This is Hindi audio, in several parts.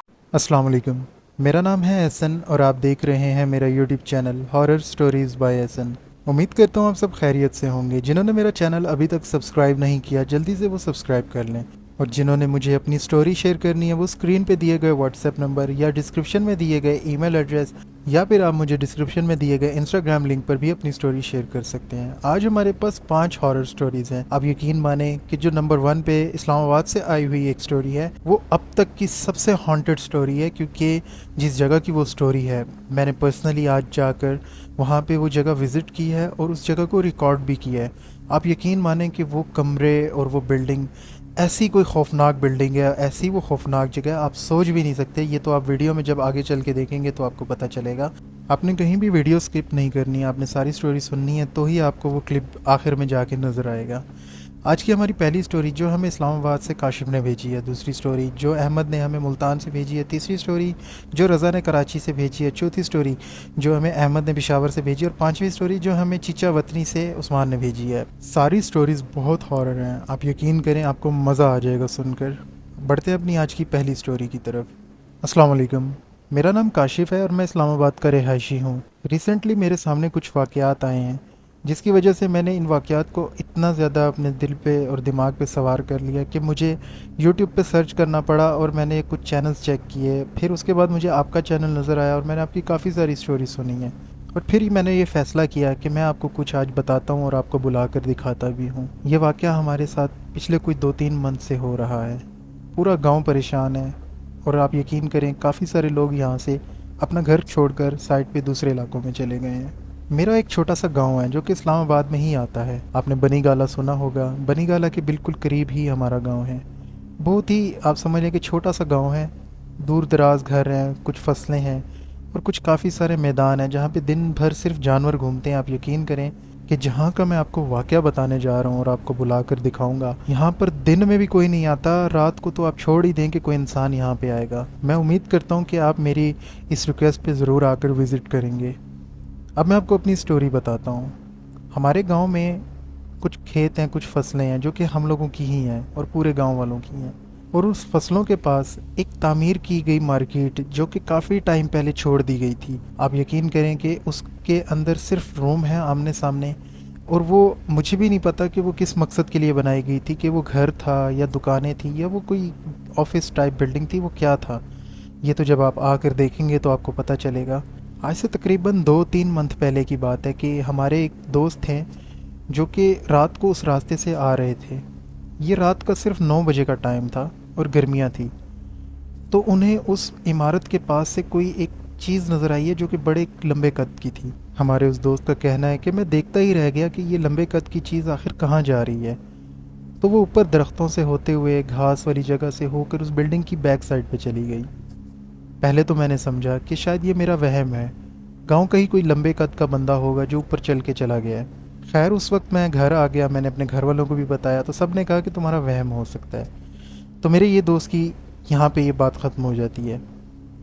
अस्सलाम वालेकुम। मेरा नाम है एहसन और आप देख रहे हैं मेरा YouTube channel horror stories by Ehsan. उम्मीद करता हूँ आप सब खैरियत से होंगे। जिन्होंने मेरा चैनल अभी तक सब्सक्राइब नहीं किया जल्दी से वो सब्सक्राइब कर लें, और जिन्होंने मुझे अपनी स्टोरी शेयर करनी है वो स्क्रीन पे दिए गए व्हाट्सएप नंबर या डिस्क्रिप्शन में दिए गए ईमेल एड्रेस या फिर आप मुझे डिस्क्रिप्शन में दिए गए इंस्टाग्राम लिंक पर भी अपनी स्टोरी शेयर कर सकते हैं। आज हमारे पास 5 हॉरर स्टोरीज हैं। आप यकीन माने कि जो नंबर 1 पे इस्लामाबाद से आई हुई एक स्टोरी है वो अब तक की सबसे हॉन्टेड स्टोरी है, क्योंकि जिस जगह की वो स्टोरी है मैंने पर्सनली आज जाकर वहाँ पे वो जगह विज़िट की है और उस जगह को रिकॉर्ड भी किया है। आप यकीन माने कि वो कमरे और वो बिल्डिंग ऐसी कोई खौफनाक बिल्डिंग है, ऐसी वो खौफनाक जगह आप सोच भी नहीं सकते। ये तो आप वीडियो में जब आगे चल के देखेंगे तो आपको पता चलेगा। आपने कहीं भी वीडियो स्किप नहीं करनी है, आपने सारी स्टोरी सुननी है तो ही आपको वो क्लिप आखिर में जाके नज़र आएगा। आज की हमारी पहली स्टोरी जो हमें इस्लामाबाद से काशिफ ने भेजी है, दूसरी स्टोरी जो अहमद ने हमें मुल्तान से भेजी है, तीसरी स्टोरी जो रज़ा ने कराची से भेजी है, चौथी स्टोरी जो हमें अहमद ने पेशावर से भेजी, और पांचवी स्टोरी जो हमें चीचा वतनी से उस्मान ने भेजी है। सारी स्टोरीज़ बहुत हॉरर हैं, आप यकीन करें आपको मज़ा आ जाएगा सुनकर। बढ़ते हैं अपनी आज की पहली स्टोरी की तरफ। अस्सलाम वालेकुम। मेरा नाम काशिफ है और मैं इस्लामाबाद का रिहायशी हूँ। रिसेंटली मेरे सामने कुछ वाक़यात आए हैं जिसकी वजह से मैंने इन वाक़यात को इतना ज़्यादा अपने दिल पे और दिमाग पे सवार कर लिया कि मुझे यूट्यूब पे सर्च करना पड़ा और मैंने कुछ चैनल्स चेक किए। फिर उसके बाद मुझे आपका चैनल नज़र आया और मैंने आपकी काफ़ी सारी स्टोरी सुनी है, और फिर ही मैंने ये फ़ैसला किया कि मैं आपको कुछ आज बताता हूँ और आपको बुला कर दिखाता भी हूँ। ये वाक़या हमारे साथ पिछले कोई 2-3 मंथ से हो रहा है। पूरा गाँव परेशान है और आप यकीन करें काफ़ी सारे लोग यहाँ से अपना घर छोड़कर साइड पे दूसरे इलाकों में चले गए हैं। मेरा एक छोटा सा गांव है जो कि इस्लामाबाद में ही आता है। आपने बनी गाला सुना होगा, बनी गाला के बिल्कुल करीब ही हमारा गांव है। बहुत ही आप समझ लें कि छोटा सा गांव है। दूर दराज घर हैं, कुछ फसलें हैं और कुछ काफ़ी सारे मैदान हैं जहाँ पे दिन भर सिर्फ जानवर घूमते हैं। आप यकीन करें कि जहाँ का मैं आपको वाक़या बताने जा रहा हूँ और आपको बुला कर दिखाऊंगा, यहाँ पर दिन में भी कोई नहीं आता, रात को तो आप छोड़ ही दें कि कोई इंसान यहाँ पे आएगा। मैं उम्मीद करता हूँ कि आप मेरी इस रिक्वेस्ट पे ज़रूर आकर विज़िट करेंगे। अब मैं आपको अपनी स्टोरी बताता हूँ। हमारे गांव में कुछ खेत हैं, कुछ फसलें हैं जो कि हम लोगों की ही हैं और पूरे गांव वालों की हैं। और उस फसलों के पास एक तामीर की गई मार्केट जो कि काफ़ी टाइम पहले छोड़ दी गई थी। आप यकीन करें कि उसके अंदर सिर्फ रूम है आमने सामने, और वो मुझे भी नहीं पता कि वो किस मकसद के लिए बनाई गई थी, कि वो घर था या दुकानें थी या वो कोई ऑफिस टाइप बिल्डिंग थी, वो क्या था ये तो जब आप आकर देखेंगे तो आपको पता चलेगा। आज से तकरीबन 2-3 मंथ पहले की बात है कि हमारे एक दोस्त थे जो कि रात को उस रास्ते से आ रहे थे। ये रात का सिर्फ 9 बजे का टाइम था और गर्मियाँ थी। तो उन्हें उस इमारत के पास से कोई एक चीज़ नज़र आई है जो कि बड़े लंबे कद की थी। हमारे उस दोस्त का कहना है कि मैं देखता ही रह गया कि ये लंबे कद की चीज़ आखिर कहाँ जा रही है। तो वो ऊपर दरख्तों से होते हुए घास वाली जगह से होकर उस बिल्डिंग की बैक साइड पे चली गई। पहले तो मैंने समझा कि शायद ये मेरा वहम है, गांव का ही कोई लंबे कद का बंदा होगा जो ऊपर चल के चला गया है। खैर उस वक्त मैं घर आ गया, मैंने अपने घर वालों को भी बताया तो सब ने कहा कि तुम्हारा वहम हो सकता है। तो मेरे ये दोस्त की यहाँ पे ये बात ख़त्म हो जाती है।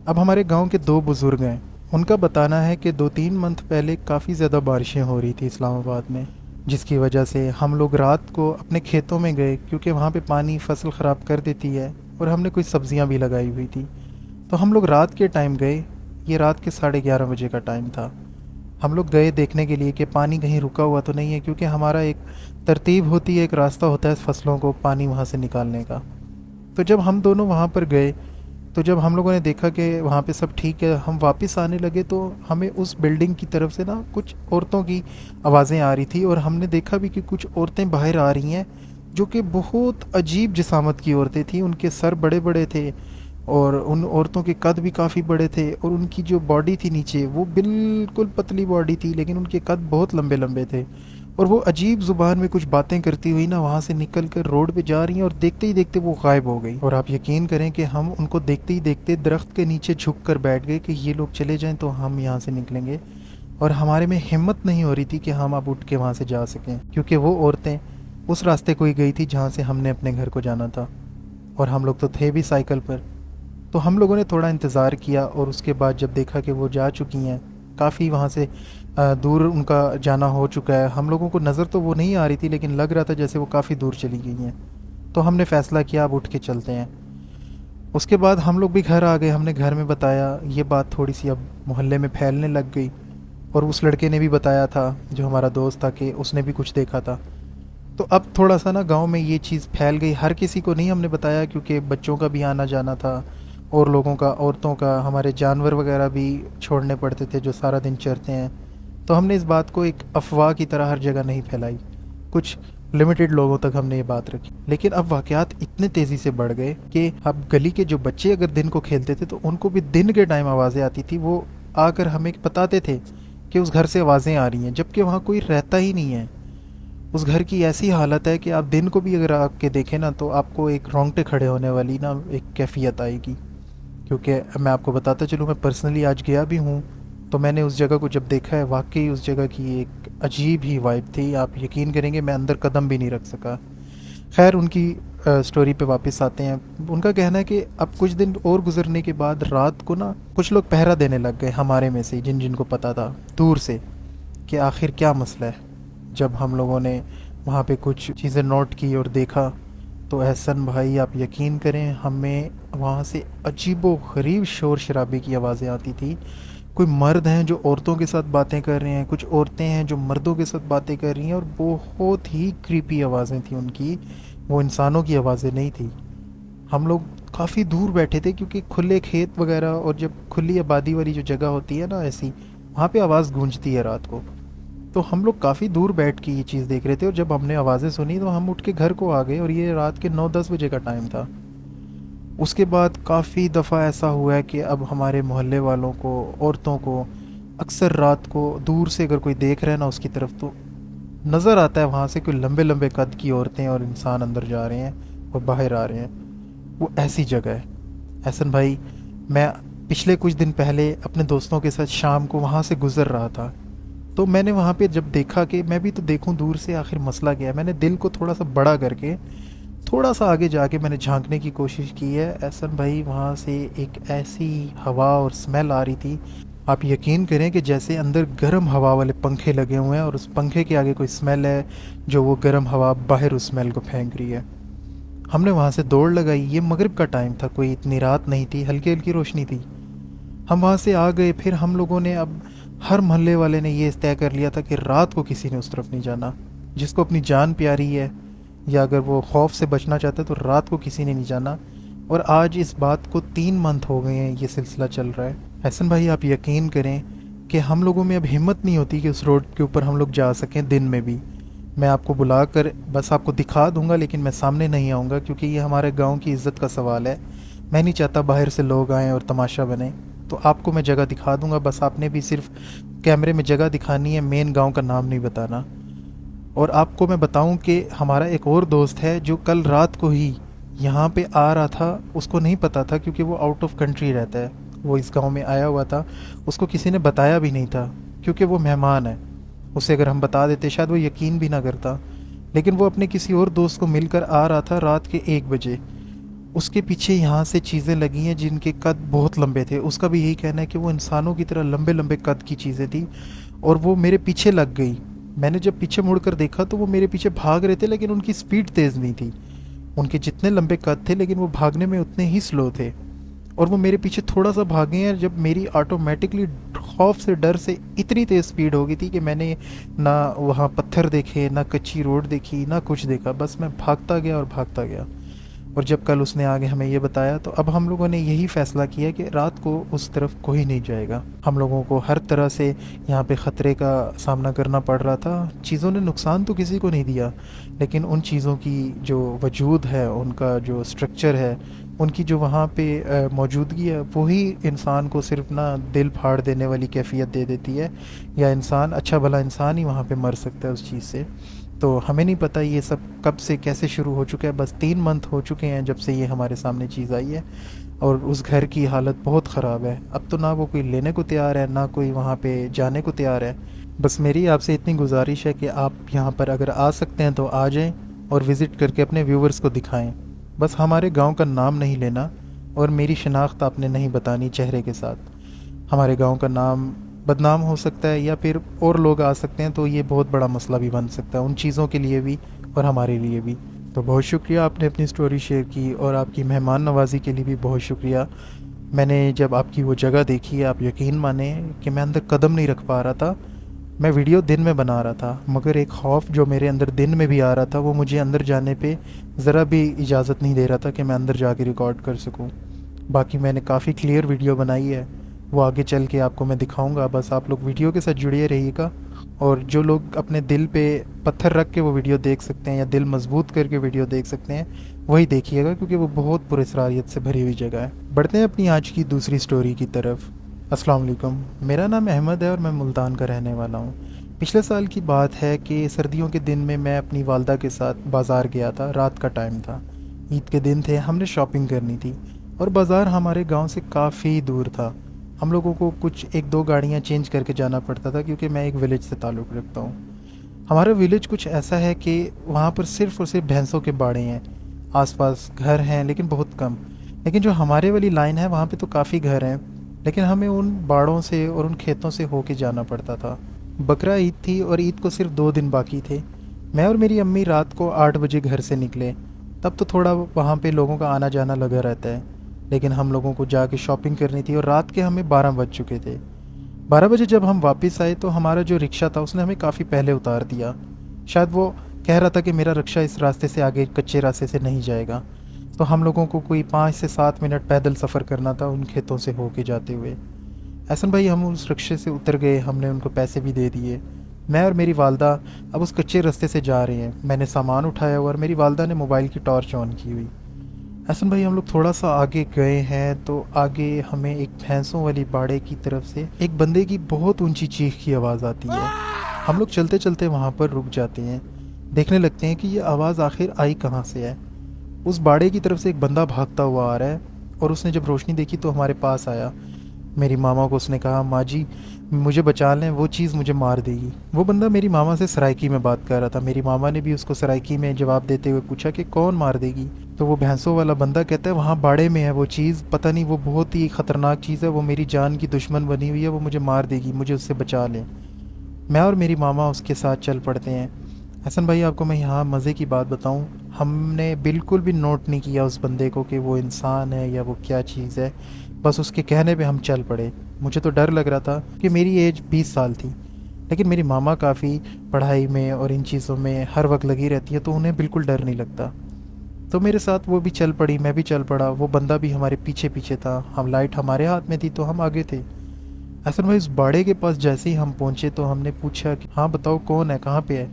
अब हमारे गांव के 2 बुज़ुर्ग हैं, उनका बताना है कि 2-3 मंथ पहले काफ़ी ज़्यादा बारिशें हो रही थी इस्लामाबाद में, जिसकी वजह से हम लोग रात को अपने खेतों में गए क्योंकि वहाँ पे पानी फसल ख़राब कर देती है, और हमने कुछ सब्ज़ियाँ भी लगाई हुई थी। तो हम लोग रात के टाइम गए। ये रात के 11:30 बजे का टाइम था। हम लोग गए देखने के लिए कि पानी कहीं रुका हुआ तो नहीं है, क्योंकि हमारा एक तरतीब होती है, एक रास्ता होता है फसलों को पानी वहाँ से निकालने का। तो जब हम दोनों वहाँ पर गए तो जब हम लोगों ने देखा कि वहाँ पे सब ठीक है, हम वापस आने लगे तो हमें उस बिल्डिंग की तरफ से ना कुछ औरतों की आवाज़ें आ रही थी, और हमने देखा भी कि कुछ औरतें बाहर आ रही हैं जो कि बहुत अजीब जिसामत की औरतें थीं। उनके सर बड़े बड़े थे और उन औरतों के कद भी काफ़ी बड़े थे, और उनकी जो बॉडी थी नीचे वो बिल्कुल पतली बॉडी थी, लेकिन उनके कद बहुत लंबे लंबे थे। और वो अजीब ज़ुबान में कुछ बातें करती हुई ना वहाँ से निकल कर रोड पे जा रही हैं, और देखते ही देखते वो गायब हो गई। और आप यकीन करें कि हम उनको देखते ही देखते दरख्त के नीचे झुक कर बैठ गए कि ये लोग चले जाएं तो हम यहाँ से निकलेंगे। और हमारे में हिम्मत नहीं हो रही थी कि हम अब उठ के वहाँ से जा सकें, क्योंकि वो औरतें उस रास्ते को ही गई थी जहाँ से हमने अपने घर को जाना था, और हम लोग तो थे भी साइकिल पर। तो हम लोगों ने थोड़ा इंतज़ार किया, और उसके बाद जब देखा कि वो जा चुकी हैं, काफ़ी वहाँ से दूर उनका जाना हो चुका है। हम लोगों को नज़र तो वो नहीं आ रही थी, लेकिन लग रहा था जैसे वो काफ़ी दूर चली गई हैं। तो हमने फ़ैसला किया अब उठ के चलते हैं। उसके बाद हम लोग भी घर आ गए, हमने घर में बताया, ये बात थोड़ी सी अब मोहल्ले में फैलने लग गई। और उस लड़के ने भी बताया था, जो हमारा दोस्त था, कि उसने भी कुछ देखा था। तो अब थोड़ा सा ना गांव में ये चीज़ फैल गई। हर किसी को नहीं हमने बताया, क्योंकि बच्चों का भी आना जाना था, और लोगों का, औरतों का, हमारे जानवर वगैरह भी छोड़ने पड़ते थे जो सारा दिन चरते हैं। तो हमने इस बात को एक अफवाह की तरह हर जगह नहीं फैलाई, कुछ लिमिटेड लोगों तक हमने ये बात रखी। लेकिन अब वाक़यात इतने तेज़ी से बढ़ गए कि अब गली के जो बच्चे अगर दिन को खेलते थे तो उनको भी दिन के टाइम आवाज़ें आती थी। वो आकर हमें बताते थे कि उस घर से आवाज़ें आ रही हैं, जबकि वहाँ कोई रहता ही नहीं है। उस घर की ऐसी हालत है कि आप दिन को भी अगर आके देखें ना, तो आपको एक रोंगटे खड़े होने वाली ना एक कैफियत आएगी। क्योंकि मैं आपको बताता चलूँ, मैं पर्सनली आज गया भी हूँ, तो मैंने उस जगह को जब देखा है, वाकई उस जगह की एक अजीब ही वाइब थी। आप यकीन करेंगे मैं अंदर कदम भी नहीं रख सका। खैर, उनकी स्टोरी पे वापस आते हैं। उनका कहना है कि अब कुछ दिन और गुजरने के बाद रात को ना कुछ लोग पहरा देने लग गए, हमारे में से जिन जिनको पता था दूर से, कि आखिर क्या मसला है। जब हम लोगों ने वहाँ पे कुछ चीज़ें नोट की और देखा, तो एहसन भाई आप यकीन करें, हमें वहाँ से अजीबो गरीब शोर शराबे की आवाज़ें आती थी। कोई मर्द हैं जो औरतों के साथ बातें कर रहे हैं, कुछ औरतें हैं जो मर्दों के साथ बातें कर रही हैं, और बहुत ही क्रीपी आवाज़ें थी उनकी। वो इंसानों की आवाज़ें नहीं थी। हम लोग काफ़ी दूर बैठे थे, क्योंकि खुले खेत वगैरह और जब खुली आबादी वाली जो जगह होती है ना ऐसी, वहाँ पे आवाज़ गूंजती है रात को। तो हम लोग काफ़ी दूर बैठ के ये चीज़ देख रहे थे, और जब हमने आवाज़ें सुनी तो हम उठ के घर को आ गए, और ये रात के 9-10 बजे का टाइम था। उसके बाद काफ़ी दफ़ा ऐसा हुआ है कि अब हमारे मोहल्ले वालों को, औरतों को, अक्सर रात को दूर से अगर कोई देख रहा है ना उसकी तरफ, तो नज़र आता है वहाँ से कोई लंबे लंबे कद की औरतें और इंसान अंदर जा रहे हैं और बाहर आ रहे हैं। वो ऐसी जगह है एहसन भाई। मैं पिछले कुछ दिन पहले अपने दोस्तों के साथ शाम को वहाँ से गुज़र रहा था, तो मैंने वहाँ पे जब देखा कि मैं भी तो देखूं दूर से आखिर मसला क्या है, मैंने दिल को थोड़ा सा बड़ा करके थोड़ा सा आगे जाके मैंने झांकने की कोशिश की है। एहसन भाई, वहाँ से एक ऐसी हवा और स्मेल आ रही थी, आप यकीन करें कि जैसे अंदर गर्म हवा वाले पंखे लगे हुए हैं, और उस पंखे के आगे कोई स्मेल है जो वो गर्म हवा बाहर उस स्मेल को फेंक रही है। हमने वहाँ से दौड़ लगाई। ये मगरिब का टाइम था, कोई इतनी रात नहीं थी, हल्की हल्की रोशनी थी। हम वहाँ से आ गए। फिर हम लोगों ने, अब हर मोहल्ले वाले ने ये तय कर लिया था कि रात को किसी ने उस तरफ नहीं जाना। जिसको अपनी जान प्यारी है, या अगर वो खौफ से बचना चाहता है, तो रात को किसी ने नहीं जाना। और आज इस बात को 3 मंथ हो गए हैं, ये सिलसिला चल रहा है। एहसन भाई आप यकीन करें कि हम लोगों में अब हिम्मत नहीं होती कि उस रोड के ऊपर हम लोग जा सकें दिन में भी। मैं आपको बुलाकर बस आपको दिखा दूंगा, लेकिन मैं सामने नहीं आऊँगा, क्योंकि ये हमारे गांव की इज़्ज़त का सवाल है। मैं नहीं चाहता बाहर से लोग आएँ और तमाशा बने। तो आपको मैं जगह दिखा दूंगा, बस आपने भी सिर्फ कैमरे में जगह दिखानी है, मेन गांव का नाम नहीं बताना। और आपको मैं बताऊं कि हमारा एक और दोस्त है जो कल रात को ही यहाँ पे आ रहा था। उसको नहीं पता था, क्योंकि वो आउट ऑफ कंट्री रहता है, वो इस गांव में आया हुआ था। उसको किसी ने बताया भी नहीं था, क्योंकि वो मेहमान है। उसे अगर हम बता देते शायद वो यकीन भी ना करता। लेकिन वो अपने किसी और दोस्त को मिलकर आ रहा था रात के 1 बजे। उसके पीछे यहाँ से चीज़ें लगी हैं जिनके कद बहुत लंबे थे। उसका भी यही कहना है कि वो इंसानों की तरह लंबे लंबे कद की चीज़ें थी, और वो मेरे पीछे लग गई। मैंने जब पीछे मुड़कर देखा तो वो मेरे पीछे भाग रहे थे, लेकिन उनकी स्पीड तेज़ नहीं थी। उनके जितने लंबे कद थे, लेकिन वो भागने में उतने ही स्लो थे। और वो मेरे पीछे थोड़ा सा भागे हैं, जब मेरी ऑटोमेटिकली खौफ से, डर से इतनी तेज़ स्पीड हो गई थी कि मैंने ना वहाँ पत्थर देखे, ना कच्ची रोड देखी, ना कुछ देखा। बस मैं भागता गया और भागता गया। और जब कल उसने आगे हमें ये बताया, तो अब हम लोगों ने यही फ़ैसला किया कि रात को उस तरफ कोई नहीं जाएगा। हम लोगों को हर तरह से यहाँ पे ख़तरे का सामना करना पड़ रहा था। चीज़ों ने नुकसान तो किसी को नहीं दिया, लेकिन उन चीज़ों की जो वजूद है, उनका जो स्ट्रक्चर है, उनकी जो वहाँ पे मौजूदगी है, वही इंसान को सिर्फ ना दिल फाड़ देने वाली कैफियत दे देती है। या इंसान, अच्छा भला इंसान ही वहाँ पे मर सकता है उस चीज़ से। तो हमें नहीं पता ये सब कब से कैसे शुरू हो चुका है। बस 3 मंथ हो चुके हैं जब से ये हमारे सामने चीज़ आई है, और उस घर की हालत बहुत ख़राब है। अब तो ना वो कोई लेने को तैयार है, ना कोई वहाँ पे जाने को तैयार है। बस मेरी आपसे इतनी गुजारिश है कि आप यहाँ पर अगर आ सकते हैं तो आ जाएं, और विज़िट करके अपने व्यूवर्स को दिखाएं। बस हमारे गांव का नाम नहीं लेना, और मेरी शिनाख्त आपने नहीं बतानी चेहरे के साथ। हमारे गांव का नाम बदनाम हो सकता है, या फिर और लोग आ सकते हैं, तो ये बहुत बड़ा मसला भी बन सकता है उन चीज़ों के लिए भी और हमारे लिए भी। तो बहुत शुक्रिया, आपने अपनी स्टोरी शेयर की और आपकी मेहमान नवाज़ी के लिए भी बहुत शुक्रिया। मैंने जब आपकी वो जगह देखी, आप यकीन माने कि मैं अंदर कदम नहीं रख पा रहा था। मैं वीडियो दिन में बना रहा था, मगर एक खौफ जो मेरे अंदर दिन में भी आ रहा था वो मुझे अंदर जाने पे ज़रा भी इजाज़त नहीं दे रहा था कि मैं अंदर जाके रिकॉर्ड कर सकूं। बाकी मैंने काफ़ी क्लियर वीडियो बनाई है, वो आगे चल के आपको मैं दिखाऊंगा। बस आप लोग वीडियो के साथ जुड़े रहिएगा। और जो लोग अपने दिल पे पत्थर रख के वो वीडियो देख सकते हैं या दिल मजबूत करके वीडियो देख सकते हैं, वही देखिएगा, क्योंकि वो बहुत पुरस्कारियत से भरी हुई जगह है। बढ़ते हैं अपनी आज की दूसरी स्टोरी की तरफ। अस्सलाम वालेकुम, मेरा नाम अहमद है और मैं मुल्तान का रहने वाला हूँ। पिछले साल की बात है कि सर्दियों के दिन में मैं अपनी वालदा के साथ बाज़ार गया था। रात का टाइम था, ईद के दिन थे, हमने शॉपिंग करनी थी और बाज़ार हमारे गांव से काफ़ी दूर था। हम लोगों को कुछ एक दो गाड़ियाँ चेंज करके जाना पड़ता था, क्योंकि मैं एक विलेज से ताल्लुक़ रखता हूँ। हमारा विलेज कुछ ऐसा है कि वहाँ पर सिर्फ़ और सिर्फ भैंसों के बाड़े हैं। आसपास घर हैं लेकिन बहुत कम। लेकिन जो हमारे वाली लाइन है वहाँ पे तो काफ़ी घर हैं, लेकिन हमें उन बाड़ों से और उन खेतों से होके जाना पड़ता था। बकरा ईद थी और ईद को सिर्फ 2 दिन बाकी थे। मैं और मेरी अम्मी रात को 8 बजे घर से निकले। तब तो थोड़ा वहाँ पे लोगों का आना जाना लगा रहता है, लेकिन हम लोगों को जाके शॉपिंग करनी थी और रात के हमें 12 बज चुके थे। 12 बजे जब हम वापस आए तो हमारा जो रिक्शा था उसने हमें काफ़ी पहले उतार दिया। शायद वो कह रहा था कि मेरा रिक्शा इस रास्ते से आगे कच्चे रास्ते से नहीं जाएगा। तो हम लोगों को कोई 5 से 7 मिनट पैदल सफ़र करना था उन खेतों से होके जाते हुए। एहसन भाई, हम उस रिक्शे से उतर गए, हमने उनको पैसे भी दे दिए। मैं और मेरी वालदा अब उस कच्चे रास्ते से जा रहे हैं। मैंने सामान उठाया हुआ और मेरी वालदा ने मोबाइल की टॉर्च ऑन की हुई। एहसन भाई, हम लोग थोड़ा सा आगे गए हैं तो आगे हमें एक भैंसों वाली बाड़े की तरफ से एक बंदे की बहुत ऊंची चीख की आवाज़ आती है। हम लोग चलते चलते वहाँ पर रुक जाते हैं, देखने लगते हैं कि ये आवाज़ आखिर आई कहाँ से है। उस बाड़े की तरफ से एक बंदा भागता हुआ आ रहा है और उसने जब रोशनी देखी तो हमारे पास आया। मेरी मामा को उसने कहा, माँ जी मुझे बचा लें, वो चीज़ मुझे मार देगी। वो बंदा मेरी मामा से सराइकी में बात कर रहा था। मेरी मामा ने भी उसको सराइकी में जवाब देते हुए पूछा कि कौन मार देगी। तो वो भैंसों वाला बंदा कहता है, वहाँ बाड़े में है वो चीज़, पता नहीं, वो बहुत ही ख़तरनाक चीज़ है, वो मेरी जान की दुश्मन बनी हुई है, वो मुझे मार देगी, मुझे उससे बचा लें। मैं और मेरी मामा उसके साथ चल पड़ते हैं। हसन भाई, आपको मैं यहाँ मज़े की बात बताऊँ, हमने बिल्कुल भी नोट नहीं किया उस बंदे को कि वो इंसान है या वो क्या चीज़ है। बस उसके कहने पे हम चल पड़े। मुझे तो डर लग रहा था कि मेरी एज 20 साल थी, लेकिन मेरी मामा काफ़ी पढ़ाई में और इन चीज़ों में हर वक्त लगी रहती है, तो उन्हें बिल्कुल डर नहीं लगता। तो मेरे साथ वो भी चल पड़ी, मैं भी चल पड़ा। वो बंदा भी हमारे पीछे पीछे था। हम लाइट हमारे हाथ में थी तो हम आगे थे। असल में इस बाड़े के पास जैसे ही हम पहुँचे तो हमने पूछा कि हाँ बताओ कौन है, कहाँ पे है।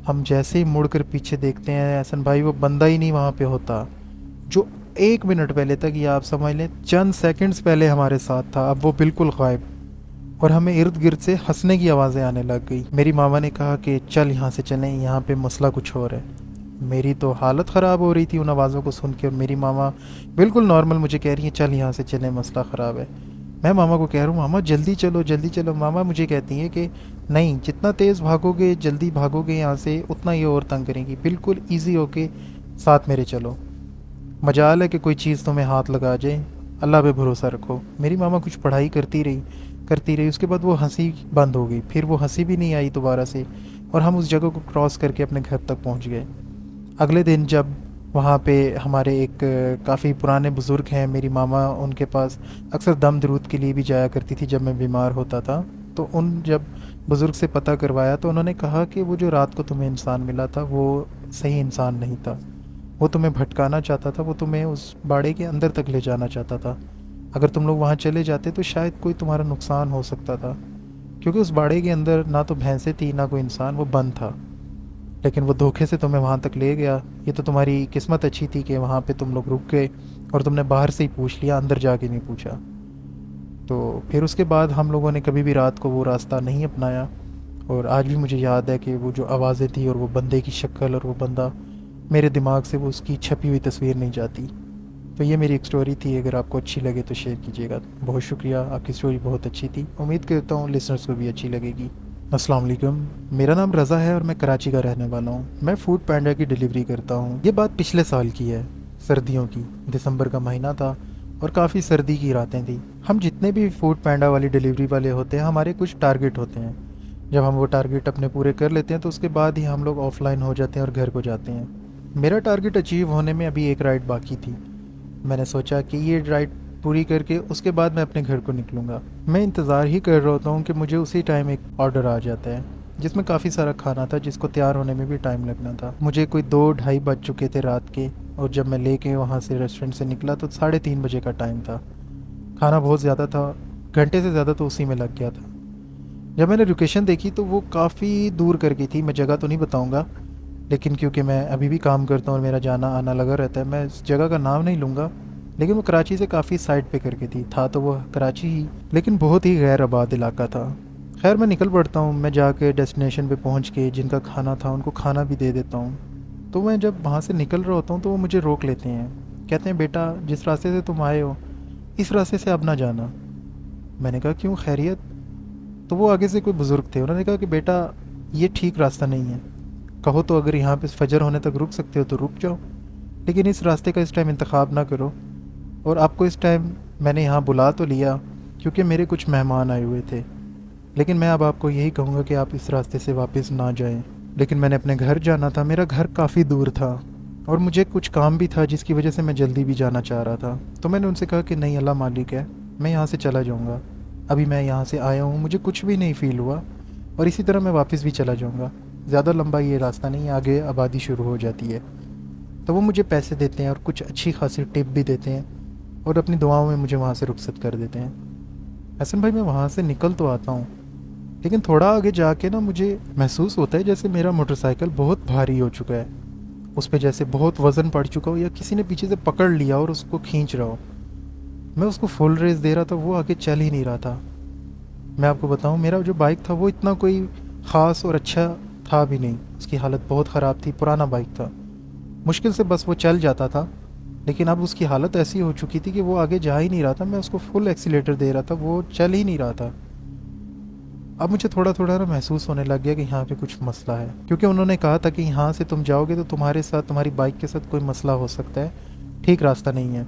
हम जैसे ही मुड़कर पीछे देखते हैं, एहसन भाई वो बंदा ही नहीं वहाँ पे होता जो 1 मिनट पहले तक, या आप समझ लें चंद सेकंड्स पहले हमारे साथ था। अब वो बिल्कुल गायब और हमें इर्द गिर्द से हंसने की आवाज़ें आने लग गई। मेरी मामा ने कहा कि चल यहाँ से चलें, यहाँ पे मसला कुछ और है। मेरी तो हालत ख़राब हो रही थी उन आवाज़ों को सुन के, और मेरी मामा बिल्कुल नॉर्मल मुझे कह रही है चल यहाँ से चलें, मसला ख़राब है। मैं मामा को कह रहा हूँ मामा जल्दी चलो जल्दी चलो। मामा मुझे कहती हैं कि नहीं, जितना तेज़ भागोगे, जल्दी भागोगे यहाँ से, उतना ये और तंग करेंगी, बिल्कुल ईजी होके साथ मेरे चलो। मजाल है कि कोई चीज़ तुम्हें हाथ लगा जाए, अल्लाह पे भरोसा रखो। मेरी मामा कुछ पढ़ाई करती रही, उसके बाद वो हंसी बंद हो गई, फिर वो हंसी भी नहीं आई दोबारा से, और हम उस जगह को क्रॉस करके अपने घर तक पहुंच गए। अगले दिन जब वहाँ पे हमारे एक काफ़ी पुराने बुज़ुर्ग हैं, मेरी मामा उनके पास अक्सर दम दरूद के लिए भी जाया करती थी जब मैं बीमार होता था। तो उन जब बुज़ुर्ग से पता करवाया तो उन्होंने कहा कि वो जो रात को तुम्हें इंसान मिला था वो सही इंसान नहीं था, वो तुम्हें भटकाना चाहता था, वो तुम्हें उस बाड़े के अंदर तक ले जाना चाहता था। अगर तुम लोग वहाँ चले जाते तो शायद कोई तुम्हारा नुकसान हो सकता था, क्योंकि उस बाड़े के अंदर ना तो भैंसें थी ना कोई इंसान, वो बंद था। लेकिन वो धोखे से तुम्हें वहाँ तक ले गया। ये तो तुम्हारी किस्मत अच्छी थी कि वहाँ पे तुम लोग रुक गए और तुमने बाहर से ही पूछ लिया, अंदर जाके नहीं पूछा। तो फिर उसके बाद हम लोगों ने कभी भी रात को वो रास्ता नहीं अपनाया। और आज भी मुझे याद है कि वो जो आवाज़ें थी और वो बंदे की शक्ल और वो बंदा, मेरे दिमाग से वो उसकी छपी हुई तस्वीर नहीं जाती। तो ये मेरी एक स्टोरी थी, अगर आपको अच्छी लगे तो शेयर कीजिएगा। बहुत शुक्रिया, आपकी स्टोरी बहुत अच्छी थी, उम्मीद करता हूँ लिसनर्स को भी अच्छी लगेगी। अस्सलाम वालेकुम, मेरा नाम रज़ा है और मैं कराची का रहने वाला हूँ। मैं फूड पैंडा की डिलीवरी करता हूँ। ये बात पिछले साल की है, सर्दियों की, दिसंबर का महीना था और काफ़ी सर्दी की रातें थी। हम जितने भी फूड पैंडा वाली डिलीवरी वाले होते हैं, हमारे कुछ टारगेट होते हैं। जब हम वो टारगेट अपने पूरे कर लेते हैं तो उसके बाद ही हम लोग ऑफलाइन हो जाते हैं और घर को जाते हैं। मेरा टारगेट अचीव होने में अभी एक राइड बाकी थी। मैंने सोचा कि ये राइड पूरी करके उसके बाद मैं अपने घर को निकलूँगा। मैं इंतज़ार ही कर रहा होता हूँ कि मुझे उसी टाइम एक ऑर्डर आ जाता है जिसमें काफ़ी सारा खाना था, जिसको तैयार होने में भी टाइम लगना था। मुझे कोई 2 ढाई बज चुके थे रात के, और जब मैं लेके वहाँ से रेस्टोरेंट से निकला तो 3:30 बजे का टाइम था। खाना बहुत ज़्यादा था, घंटे से ज़्यादा तो उसी में लग गया था। जब मैंने लोकेशन देखी तो वो काफ़ी दूर करके थी। मैं जगह तो नहीं बताऊँगा, लेकिन क्योंकि मैं अभी भी काम करता हूँ और मेरा जाना आना लगा रहता है, मैं इस जगह का नाम नहीं लूँगा। लेकिन वो कराची से काफ़ी साइड पे करके थी, था तो वो कराची ही, लेकिन बहुत ही गैर आबाद इलाका था। खैर मैं निकल पड़ता हूँ। मैं जाके डेस्टिनेशन पे पहुँच के जिनका खाना था उनको खाना भी दे देता हूँ। तो मैं जब वहाँ से निकल रहा होता हूँ तो वो मुझे रोक लेते हैं। कहते हैं, बेटा जिस रास्ते से तुम आए हो इस रास्ते से अब ना जाना। मैंने कहा, क्यों, खैरियत? तो वो आगे से कोई बुज़ुर्ग थे, उन्होंने कहा कि बेटा ये ठीक रास्ता नहीं है। कहो तो अगर यहाँ पे फजर होने तक रुक सकते हो तो रुक जाओ, लेकिन इस रास्ते का इस टाइम इंतखाब ना करो। और आपको इस टाइम मैंने यहाँ बुला तो लिया क्योंकि मेरे कुछ मेहमान आए हुए थे, लेकिन मैं अब आपको यही कहूँगा कि आप इस रास्ते से वापस ना जाएं। लेकिन मैंने अपने घर जाना था, मेरा घर काफ़ी दूर था और मुझे कुछ काम भी था जिसकी वजह से मैं जल्दी भी जाना चाह रहा था। तो मैंने उनसे कहा कि नहीं, अल्लाह मालिक है, मैं यहाँ से चला जाऊँगा। अभी मैं यहाँ से आया हूँ, मुझे कुछ भी नहीं फ़ील हुआ और इसी तरह मैं वापस भी चला जाऊँगा। ज़्यादा लंबा ये रास्ता नहीं है, आगे आबादी शुरू हो जाती है। तो वो मुझे पैसे देते हैं और कुछ अच्छी खासी टिप भी देते हैं और अपनी दुआओं में मुझे वहाँ से रुखसत कर देते हैं। हसन भाई, मैं वहाँ से निकल तो आता हूँ, लेकिन थोड़ा आगे जाके ना मुझे महसूस होता है जैसे मेरा मोटरसाइकिल बहुत भारी हो चुका है। उस पर जैसे बहुत वज़न पड़ चुका हो या किसी ने पीछे से पकड़ लिया और उसको खींच रहा हो। मैं उसको फुल रेस दे रहा था, वो आगे चल ही नहीं रहा था। मैं आपको बताऊं, मेरा जो बाइक था वो इतना कोई ख़ास और अच्छा था भी नहीं, उसकी हालत बहुत ख़राब थी, पुराना बाइक था। मुश्किल से बस वो चल जाता था, लेकिन अब उसकी हालत ऐसी हो चुकी थी कि वो आगे जा ही नहीं रहा था। मैं उसको फुल एक्सीलेटर दे रहा था, वो चल ही नहीं रहा था। अब मुझे थोड़ा थोड़ा ना महसूस होने लग गया कि यहाँ पे कुछ मसला है, क्योंकि उन्होंने कहा था कि यहाँ से तुम जाओगे तो तुम्हारे साथ, तुम्हारी बाइक के साथ कोई मसला हो सकता है, ठीक रास्ता नहीं है।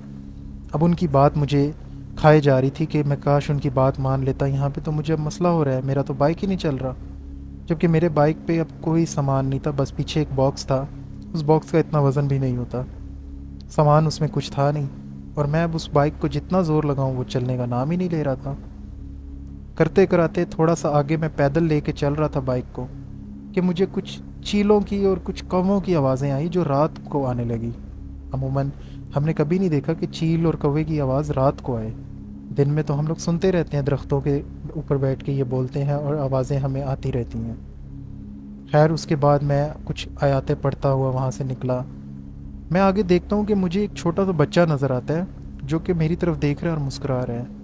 अब उनकी बात मुझे खाए जा रही थी कि मैं काश उनकी बात मान लेता। यहाँ पे तो मुझे अब मसला हो रहा है, मेरा तो बाइक ही नहीं चल रहा। जबकि मेरे बाइक पे अब कोई सामान नहीं था, बस पीछे एक बॉक्स था। उस बॉक्स का इतना वज़न भी नहीं होता, सामान उसमें कुछ था नहीं, और मैं अब उस बाइक को जितना ज़ोर लगाऊं वो चलने का नाम ही नहीं ले रहा था। करते कराते थोड़ा सा आगे मैं पैदल लेके चल रहा था बाइक को कि मुझे कुछ चीलों की और कुछ कौवों की आवाज़ें आई जो रात को आने लगी। अमूमन हमने कभी नहीं देखा कि चील और कौवे की आवाज़ रात को आए। दिन में तो हम लोग सुनते रहते हैं, दरख्तों के ऊपर बैठ के ये बोलते हैं और आवाज़ें हमें आती रहती हैं। खैर उसके बाद मैं कुछ आयातें पढ़ता हुआ वहाँ से निकला। मैं आगे देखता हूँ कि मुझे एक छोटा सा बच्चा नज़र आता है जो कि मेरी तरफ देख रहा है और मुस्कुरा रहा है।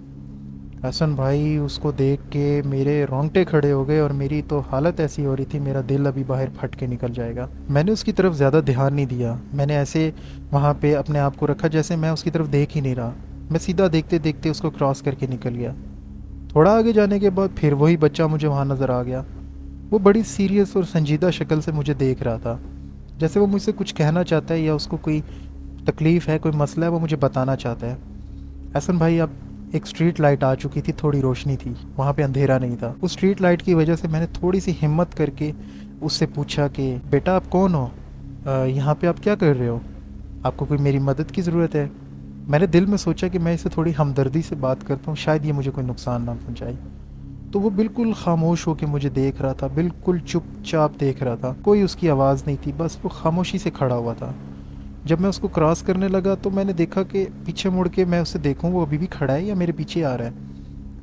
हसन भाई, उसको देख के मेरे रोंगटे खड़े हो गए और मेरी तो हालत ऐसी हो रही थी, मेरा दिल अभी बाहर फट के निकल जाएगा। मैंने उसकी तरफ ज़्यादा ध्यान नहीं दिया, मैंने ऐसे वहाँ पे अपने आप को रखा जैसे मैं उसकी तरफ देख ही नहीं रहा। मैं सीधा देखते देखते उसको क्रॉस करके निकल गया। थोड़ा आगे जाने के बाद फिर वही बच्चा मुझे वहाँ नज़र आ गया। वो बड़ी सीरियस और संजीदा शक्ल से मुझे देख रहा था, जैसे वो मुझसे कुछ कहना चाहता है या उसको कोई तकलीफ़ है, कोई मसला है, वो मुझे बताना चाहता है। हसन भाई, अब एक स्ट्रीट लाइट आ चुकी थी, थोड़ी रोशनी थी, वहाँ पे अंधेरा नहीं था। उस स्ट्रीट लाइट की वजह से मैंने थोड़ी सी हिम्मत करके उससे पूछा कि बेटा आप कौन हो, यहाँ पे आप क्या कर रहे हो, आपको कोई मेरी मदद की ज़रूरत है? मैंने दिल में सोचा कि मैं इसे थोड़ी हमदर्दी से बात करता हूँ, शायद ये मुझे कोई नुकसान ना पहुँचाए। तो वो बिल्कुल खामोश होकर मुझे देख रहा था, बिल्कुल चुपचाप देख रहा था, कोई उसकी आवाज़ नहीं थी, बस वो खामोशी से खड़ा हुआ था। जब मैं उसको क्रॉस करने लगा तो मैंने देखा कि पीछे मुड़ के मैं उसे देखूं वो अभी भी खड़ा है या मेरे पीछे आ रहा है।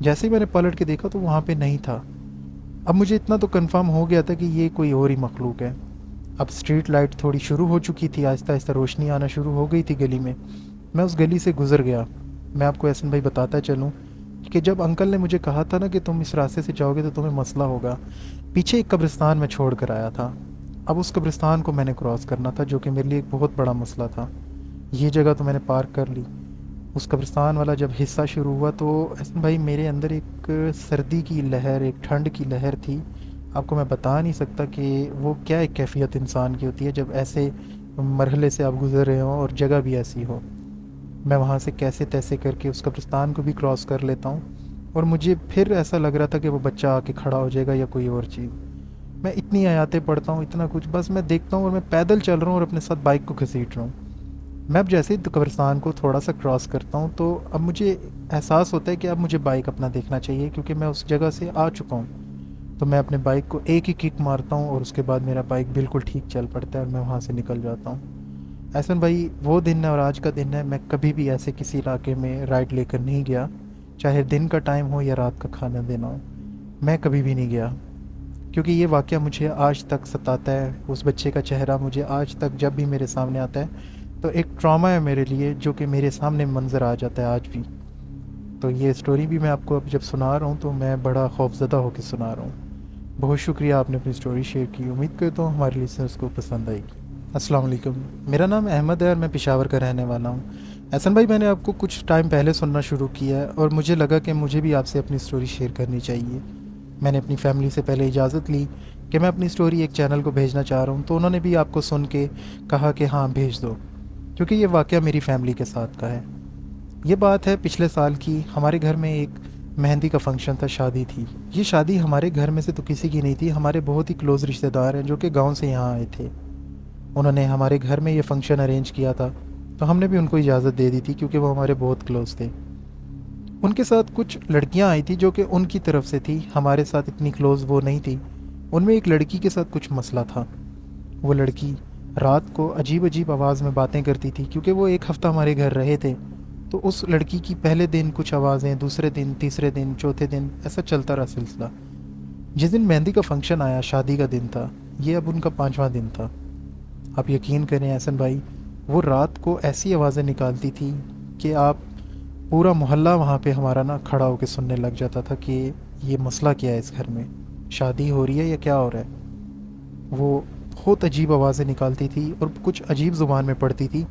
जैसे ही मैंने पलट के देखा तो वहाँ पे नहीं था। अब मुझे इतना तो कंफर्म हो गया था कि ये कोई और ही मखलूक है। अब स्ट्रीट लाइट थोड़ी शुरू हो चुकी थी, आहिस्ता आहिस्ता रोशनी आना शुरू हो गई थी गली में। मैं उस गली से गुजर गया। मैं आपको एहसन भाई बताता चलूँ कि जब अंकल ने मुझे कहा था ना कि तुम इस रास्ते से जाओगे तो तुम्हें मसला होगा, पीछे एक कब्रिस्तान में छोड़ कर आया था। अब उस कब्रिस्तान को मैंने क्रॉस करना था, जो कि मेरे लिए एक बहुत बड़ा मसला था। ये जगह तो मैंने पार कर ली। उस कब्रिस्तान वाला जब हिस्सा शुरू हुआ तो एहसन भाई मेरे अंदर एक सर्दी की लहर, एक ठंड की लहर थी। आपको मैं बता नहीं सकता कि वो क्या एक कैफियत इंसान की होती है जब ऐसे मरहले से आप गुजर रहे हो और जगह भी ऐसी हो। मैं वहाँ से कैसे तैसे करके उस कब्रिस्तान को भी क्रॉस कर लेता हूँ और मुझे फिर ऐसा लग रहा था कि वो बच्चा आके खड़ा हो जाएगा या कोई और चीज़। मैं इतनी आयातें पढ़ता हूँ, इतना कुछ, बस मैं देखता हूँ और मैं पैदल चल रहा हूँ और अपने साथ बाइक को घसीट रहा हूँ। मैं अब जैसे ही कब्रिस्तान को थोड़ा सा क्रॉस करता हूँ तो अब मुझे एहसास होता है कि अब मुझे बाइक अपना देखना चाहिए, क्योंकि मैं उस जगह से आ चुका हूँ। तो मैं अपने बाइक को एक ही किक मारता हूँ और उसके बाद मेरा बाइक बिल्कुल ठीक चल पड़ता है और मैं वहाँ से निकल जाता हूँ। एहसन भाई, वो दिन है और आज का दिन है, मैं कभी भी ऐसे किसी इलाके में राइड लेकर नहीं गया, चाहे दिन का टाइम हो या रात का खाना देना हो। मैं कभी भी नहीं गया, क्योंकि ये वाक़या मुझे आज तक सताता है। उस बच्चे का चेहरा मुझे आज तक जब भी मेरे सामने आता है तो एक ट्रॉमा है मेरे लिए, जो कि मेरे सामने मंज़र आ जाता है आज भी। तो ये स्टोरी भी मैं आपको अब जब सुना रहा हूँ तो मैं बड़ा खौफज़दा होकर सुना रहा हूँ। बहुत शुक्रिया, आपने अपनी स्टोरी शेयर की। उम्मीद करता हूँ हमारे लिसनर्स को पसंद आएगी। अस्सलाम वालेकुम, मेरा नाम अहमद है और मैं पेशावर का रहने वाला हूँ। एहसन भाई, मैंने आपको कुछ टाइम पहले सुनना शुरू किया है और मुझे लगा कि मुझे भी आपसे अपनी स्टोरी शेयर करनी चाहिए। मैंने अपनी फैमिली से पहले इजाज़त ली कि मैं अपनी स्टोरी एक चैनल को भेजना चाह रहा हूँ, तो उन्होंने भी आपको सुन के कहा कि हाँ भेज दो, क्योंकि ये वाक़या मेरी फैमिली के साथ का है। ये बात है पिछले साल की। हमारे घर में एक मेहंदी का फंक्शन था, शादी थी। ये शादी हमारे घर में से तो किसी की नहीं थी, हमारे बहुत ही क्लोज़ रिश्तेदार हैं जो कि गांव से यहाँ आए थे। उन्होंने हमारे घर में ये फ़ंक्शन अरेंज किया था, तो हमने भी उनको इजाज़त दे दी थी क्योंकि वो हमारे बहुत क्लोज़ थे। उनके साथ कुछ लड़कियां आई थी जो कि उनकी तरफ से थी, हमारे साथ इतनी क्लोज़ वो नहीं थी। उनमें एक लड़की के साथ कुछ मसला था। वो लड़की रात को अजीब अजीब आवाज़ में बातें करती थी, क्योंकि वो एक हफ़्ता हमारे घर रहे थे। तो उस लड़की की पहले दिन कुछ आवाज़ें, दूसरे दिन, तीसरे दिन, चौथे दिन, ऐसा चलता रहा सिलसिला। जिस दिन मेहंदी का फंक्शन आया, शादी का दिन था, ये अब उनका 5वां दिन था। आप यकीन करें एहसन भाई, वो रात को ऐसी आवाज़ें निकालती थी कि आप पूरा मोहल्ला वहाँ पे हमारा ना खड़ा होकर सुनने लग जाता था कि ये मसला क्या है, इस घर में शादी हो रही है या क्या हो रहा है। वो बहुत अजीब आवाज़ें निकालती थी और कुछ अजीब ज़ुबान में पढ़ती थी।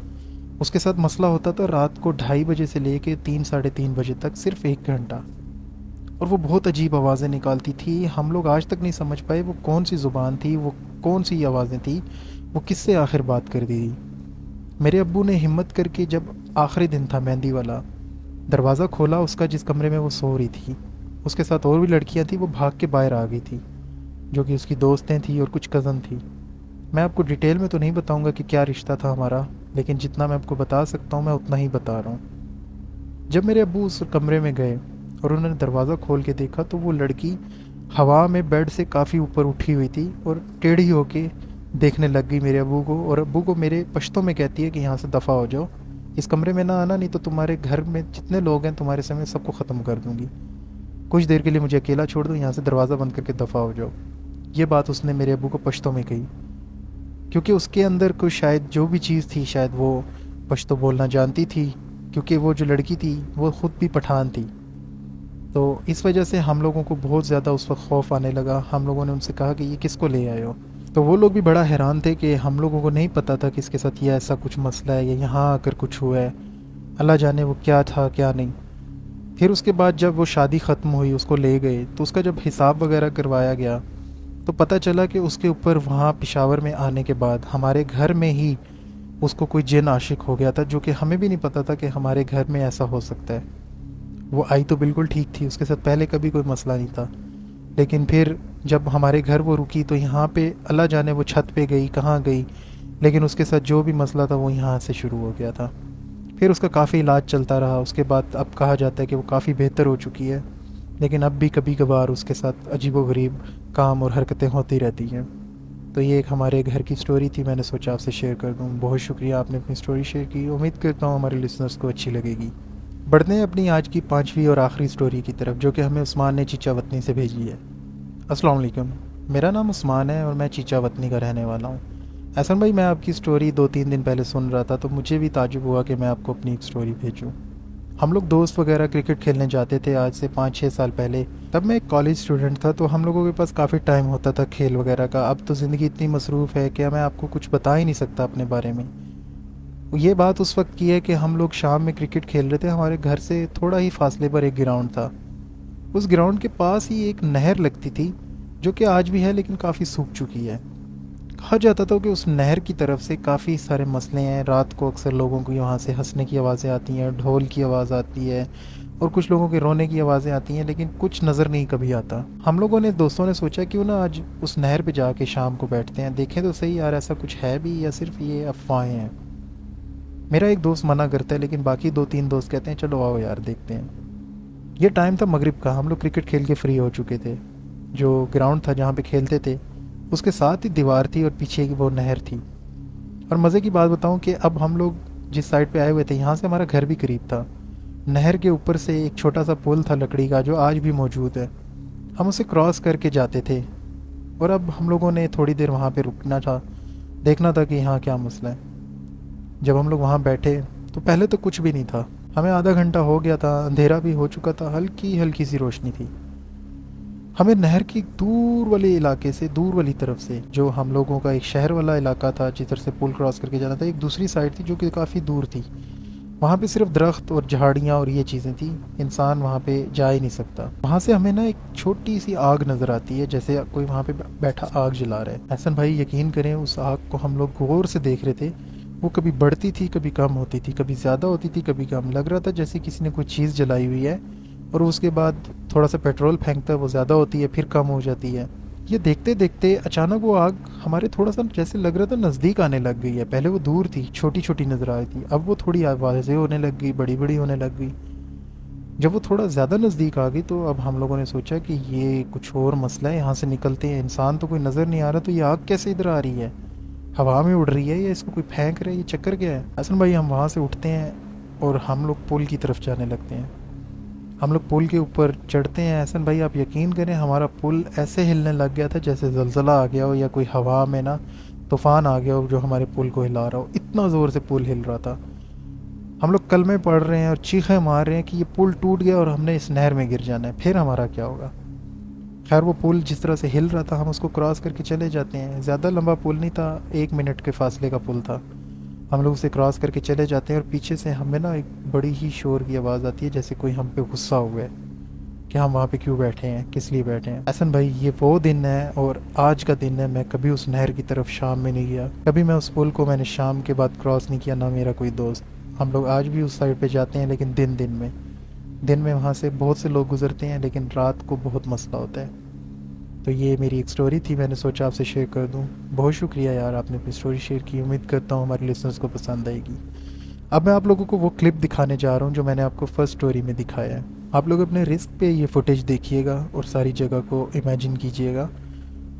उसके साथ मसला होता था रात को 2:30 बजे से लेके 3 साढ़े 3 बजे तक, सिर्फ 1 घंटा। और वो बहुत अजीब आवाज़ें निकालती थी। हम लोग आज तक नहीं समझ पाए वो कौन सी ज़ुबान थी, वो कौन सी आवाज़ें थी, वो किससे आखिर बात कर दी थी। मेरे अब्बू ने हिम्मत करके जब आखिरी दिन था मेहंदी वाला, दरवाज़ा खोला उसका जिस कमरे में वो सो रही थी। उसके साथ और भी लड़कियां थी, वो भाग के बाहर आ गई थी, जो कि उसकी दोस्तें थी और कुछ कज़न थी। मैं आपको डिटेल में तो नहीं बताऊंगा कि क्या रिश्ता था हमारा, लेकिन जितना मैं आपको बता सकता हूँ मैं उतना ही बता रहा हूँ। जब मेरे अब्बू उस कमरे में गए और उन्होंने दरवाज़ा खोल के देखा तो वो लड़की हवा में बेड से काफ़ी ऊपर उठी हुई थी और टेढ़ी होके देखने लग गई मेरे अब्बू को, और अब्बू को मेरे पश्तों में कहती है कि यहाँ से दफ़ा हो जाओ, इस कमरे में ना आना, नहीं तो तुम्हारे घर में जितने लोग हैं तुम्हारे समय सबको ख़त्म कर दूँगी। कुछ देर के लिए मुझे अकेला छोड़ दो, यहाँ से दरवाज़ा बंद करके दफ़ा हो जाओ। ये बात उसने मेरे अब्बू को पश्तों में कही, क्योंकि उसके अंदर कोई शायद जो भी चीज़ थी, शायद वो पश्तो बोलना जानती थी, क्योंकि वो जो लड़की थी वो ख़ुद भी पठान थी। तो इस वजह से हम लोगों को बहुत ज़्यादा उस वक्त खौफ आने लगा। हम लोगों ने उनसे कहा कि ये किसको ले आए हो। तो वो लोग भी बड़ा हैरान थे कि हम लोगों को नहीं पता था कि इसके साथ ये ऐसा कुछ मसला है या यहाँ आकर कुछ हुआ है। अल्लाह जाने वो क्या था क्या नहीं। फिर उसके बाद जब वो शादी ख़त्म हुई, उसको ले गए, तो उसका जब हिसाब वगैरह करवाया गया तो पता चला कि उसके ऊपर वहाँ पेशावर में आने के बाद हमारे घर में ही उसको कोई जिन आशिक हो गया था, जो कि हमें भी नहीं पता था कि हमारे घर में ऐसा हो सकता है। वो आई तो बिल्कुल ठीक थी, उसके साथ पहले कभी कोई मसला नहीं था, लेकिन फिर जब हमारे घर वो रुकी तो यहाँ पे अल्लाह जाने वो छत पे गई कहाँ गई, लेकिन उसके साथ जो भी मसला था वो यहाँ से शुरू हो गया था। फिर उसका काफ़ी इलाज चलता रहा। उसके बाद अब कहा जाता है कि वो काफ़ी बेहतर हो चुकी है, लेकिन अब भी कभी कभार उसके साथ अजीबोगरीब काम और हरकतें होती रहती हैं। तो ये एक हमारे घर की स्टोरी थी, मैंने सोचा आपसे शेयर कर दूँ। बहुत शुक्रिया, आपने अपनी स्टोरी शेयर की। उम्मीद करता हूँ हमारे लिसनर्स को अच्छी लगेगी। बढ़ते हैं अपनी आज की 5वीं और आखिरी स्टोरी की तरफ, जो कि हमें उस्मान ने चीचा वतनी से भेजी है। अस्सलाम वालेकुम, मेरा नाम उस्मान है और मैं चीचा वतनी का रहने वाला हूँ। एहसन भाई, मैं आपकी स्टोरी 2-3 दिन पहले सुन रहा था, तो मुझे भी ताजुब हुआ कि मैं आपको अपनी एक स्टोरी भेजूँ। हम लोग दोस्त वगैरह क्रिकेट खेलने जाते थे आज से 5-6 साल पहले। तब मैं एक कॉलेज स्टूडेंट था, तो हम लोगों के पास काफ़ी टाइम होता था खेल वगैरह का। अब तो ज़िंदगी इतनी मसरूफ़ है कि मैं आपको कुछ बता ही नहीं सकता अपने बारे में। ये बात उस वक्त की है कि हम लोग शाम में क्रिकेट खेल रहे थे। हमारे घर से थोड़ा ही फासले पर एक ग्राउंड था। उस ग्राउंड के पास ही एक नहर लगती थी, जो कि आज भी है लेकिन काफ़ी सूख चुकी है। कहा जाता था कि उस नहर की तरफ से काफ़ी सारे मसले हैं। रात को अक्सर लोगों को यहाँ से हंसने की आवाज़ें आती हैं, ढोल की आवाज़ आती है और कुछ लोगों के रोने की आवाज़ें आती हैं, लेकिन कुछ नज़र नहीं कभी आता। हम लोगों ने दोस्तों ने सोचा क्यों ना आज उस नहर पे जाके शाम को बैठते हैं, देखें तो सही यार ऐसा कुछ है भी या सिर्फ ये अफवाहें हैं। मेरा एक दोस्त मना करता है, लेकिन बाकी 2-3 दोस्त कहते हैं चलो आओ यार देखते हैं। ये टाइम था मगरिब का, हम लोग क्रिकेट खेल के फ्री हो चुके थे। जो ग्राउंड था जहाँ पे खेलते थे उसके साथ ही दीवार थी और पीछे की वो नहर थी। और मज़े की बात बताऊँ कि अब हम लोग जिस साइड पे आए हुए थे यहाँ से हमारा घर भी करीब था। नहर के ऊपर से एक छोटा सा पुल था लकड़ी का जो आज भी मौजूद है। हम उसे क्रॉस करके जाते थे और अब हम लोगों ने थोड़ी देर वहाँ पे रुकना था, देखना था कि यहाँ क्या मसला है। जब हम लोग वहाँ बैठे तो पहले तो कुछ भी नहीं था। हमें आधा घंटा हो गया था, अंधेरा भी हो चुका था, हल्की हल्की सी रोशनी थी। हमें नहर की दूर वाले इलाके से, दूर वाली तरफ से, जो हम लोगों का एक शहर वाला इलाका था जिधर से पुल क्रॉस करके जाना था, एक दूसरी साइड थी जो कि काफ़ी दूर थी। वहाँ पे सिर्फ दरख्त और झाड़ियाँ और ये चीज़ें थी, इंसान वहाँ पे जा ही नहीं सकता। वहाँ से हमें ना एक छोटी सी आग नज़र आती है, जैसे कोई वहाँ पे बैठा आग जला रहा है। एहसन भाई यकीन करें उस आग को हम लोग गौर से देख रहे थे। वो कभी बढ़ती थी, कभी कम होती थी, कभी ज़्यादा होती थी, कभी कम। लग रहा था जैसे किसी ने कोई चीज़ जलाई हुई है और उसके बाद थोड़ा सा पेट्रोल फेंकता है, वो ज़्यादा होती है फिर कम हो जाती है। ये देखते देखते अचानक वो आग हमारे थोड़ा सा जैसे लग रहा था नज़दीक आने लग गई है। पहले वो दूर थी, छोटी छोटी नज़र आ रही थी, अब वो थोड़ी आवाज़ें होने लग गई, बड़ी बड़ी होने लग गई। जब वो थोड़ा ज़्यादा नज़दीक आ गई तो अब हम लोगों ने सोचा कि ये कुछ और मसला है, यहाँ से निकलते हैं। इंसान तो कोई नज़र नहीं आ रहा, तो ये आग कैसे इधर आ रही है? हवा में उड़ रही है या इसको कोई फेंक रहा है? ये चक्कर क्या है? हसन भाई हम वहाँ से उठते हैं और हम लोग पुल की तरफ जाने लगते हैं। हम लोग पुल के ऊपर चढ़ते हैं। एहसन भाई आप यकीन करें हमारा पुल ऐसे हिलने लग गया था जैसे ज़लज़ला आ गया हो या कोई हवा में ना तूफ़ान आ गया हो जो हमारे पुल को हिला रहा हो। इतना ज़ोर से पुल हिल रहा था। हम लोग कलमे पढ़ रहे हैं और चीखें मार रहे हैं कि ये पुल टूट गया और हमने इस नहर में गिर जाना है, फिर हमारा क्या होगा। खैर वो पुल जिस तरह से हिल रहा था हम उसको क्रॉस करके चले जाते हैं। ज़्यादा लंबा पुल नहीं था, 1 मिनट के फासले का पुल था। हम लोग उसे क्रॉस करके चले जाते हैं और पीछे से हमें ना एक बड़ी ही शोर की आवाज़ आती है, जैसे कोई हम पे गुस्सा हुआ है कि हम वहाँ पे क्यों बैठे हैं, किस लिए बैठे हैं। एहसन भाई ये वो दिन है और आज का दिन है, मैं कभी उस नहर की तरफ शाम में नहीं गया, कभी मैं उस पुल को मैंने शाम के बाद क्रॉस नहीं किया, ना मेरा कोई दोस्त। हम लोग आज भी उस साइड पे जाते हैं, लेकिन दिन में वहाँ से बहुत से लोग गुजरते हैं, लेकिन रात को बहुत मसला होता है। तो ये मेरी एक स्टोरी थी, मैंने सोचा आपसे शेयर कर दूं। बहुत शुक्रिया यार आपने अपनी स्टोरी शेयर की, उम्मीद करता हूँ हमारे लिसनर्स को पसंद आएगी। अब मैं आप लोगों को वो क्लिप दिखाने जा रहा हूँ जो मैंने आपको फर्स्ट स्टोरी में दिखाया है। आप लोग अपने रिस्क पे ये फुटेज देखिएगा और सारी जगह को इमेजिन कीजिएगा।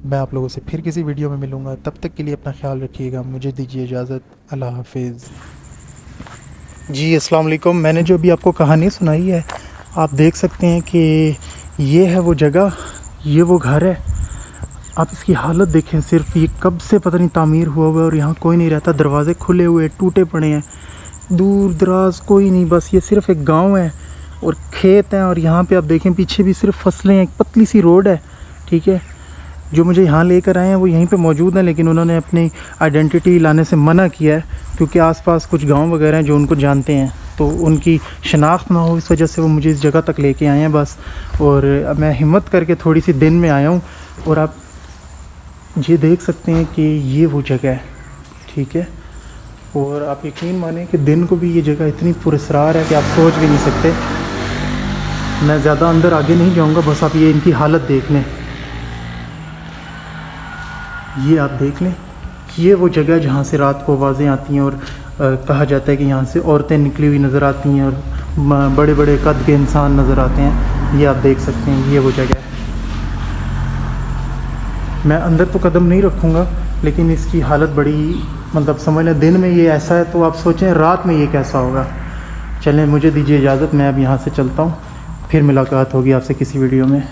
मैं आप लोगों से फिर किसी वीडियो में मिलूँगा, तब तक के लिए अपना ख्याल रखिएगा। मुझे दीजिए इजाज़त, अल्लाह हाफिज़। जी अस्सलाम वालेकुम। मैंने जो अभी आपको कहानी सुनाई है, आप देख सकते हैं कि ये है वो जगह, ये वो घर है। आप इसकी हालत देखें, सिर्फ ये कब से पता नहीं तामीर हुआ हुआ है और यहाँ कोई नहीं रहता। दरवाजे खुले हुए टूटे पड़े हैं, दूर दराज कोई नहीं, बस ये सिर्फ एक गांव है और खेत हैं। और यहाँ पे आप देखें पीछे भी सिर्फ फसलें हैं, एक पतली सी रोड है। ठीक है, जो मुझे यहाँ लेकर आए हैं वो यहीं पे मौजूद हैं, लेकिन उन्होंने अपनी आइडेंटिटी लाने से मना किया है क्योंकि आसपास कुछ गांव वगैरह हैं जो उनको जानते हैं, तो उनकी शनाख्त ना हो, इस वजह से वो मुझे इस जगह तक लेके आए हैं बस। और मैं हिम्मत करके थोड़ी सी दिन में आया हूँ और आप ये देख सकते हैं कि ये वो जगह है। ठीक है, और आप यकीन माने कि दिन को भी ये जगह इतनी पुरस्रार है कि आप सोच भी नहीं सकते। मैं ज़्यादा अंदर आगे नहीं जाऊँगा, बस आप ये इनकी हालत देख लें। ये आप देख लें, ये वो जगह जहाँ से रात को आवाज़ें आती हैं और कहा जाता है कि यहाँ से औरतें निकली हुई नज़र आती हैं और बड़े बड़े कद के इंसान नज़र आते हैं। ये आप देख सकते हैं, ये वो जगह है। मैं अंदर तो कदम नहीं रखूँगा, लेकिन इसकी हालत बड़ी, मतलब समझ लें दिन में ये ऐसा है तो आप सोचें रात में ये कैसा होगा। चलें मुझे दीजिए इजाज़त, मैं अब यहाँ से चलता हूँ, फिर मुलाकात होगी आपसे किसी वीडियो में।